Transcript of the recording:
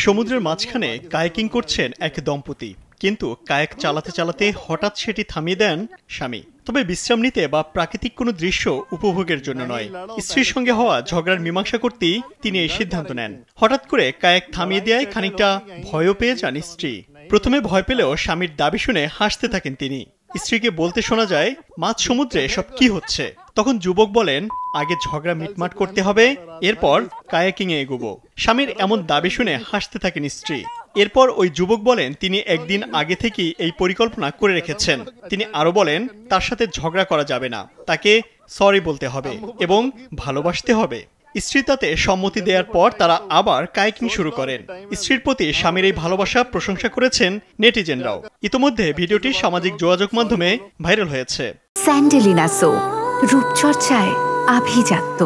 সমুদ্রের মাঝখানে কায়াকিং করছেন এক দম্পতি, কিন্তু কায়াক চালাতে চালাতে হঠাৎ সেটি থামিয়ে দেন স্বামী। তবে বিশ্রাম নিতে বা প্রাকৃতিক কোনো দৃশ্য উপভোগের জন্য নয়, স্ত্রীর সঙ্গে হওয়া ঝগড়ার মীমাংসা করতেই তিনি এই সিদ্ধান্ত নেন। হঠাৎ করে কায়াক থামিয়ে দেয় খানিকটা ভয়ও পেয়ে যান স্ত্রী। প্রথমে ভয় পেলেও স্বামীর দাবি শুনে হাসতে থাকেন তিনি। স্ত্রীকে বলতে শোনা যায়, মাঝ সমুদ্রে এসব কি হচ্ছে? তখন যুবক বলেন, আগে ঝগড়া মিটমাট করতে হবে, এরপর কায়াকিং এ এগোবো। স্বামীর এমন দাবি শুনে হাসতে থাকেন স্ত্রী। এরপর ওই যুবক বলেন তিনি একদিন আগে থেকেই এই পরিকল্পনা করে রেখেছেন। তিনি আরো বলেন তার সাথে ঝগড়া করা যাবে না, তাকে সরি বলতে হবে এবং ভালোবাসতে হবে। স্ত্রী তাতে সম্মতি দেওয়ার পর তারা আবার কায়াকিং শুরু করেন। স্ত্রীর প্রতি স্বামীর এই ভালোবাসা প্রশংসা করেছেন নেটিজেনরাও। ইতোমধ্যে ভিডিওটি সামাজিক যোগাযোগ মাধ্যমে ভাইরাল হয়েছে। স্যান্ডেলিনা সো, রূপচর্চায় আভিজাত্য।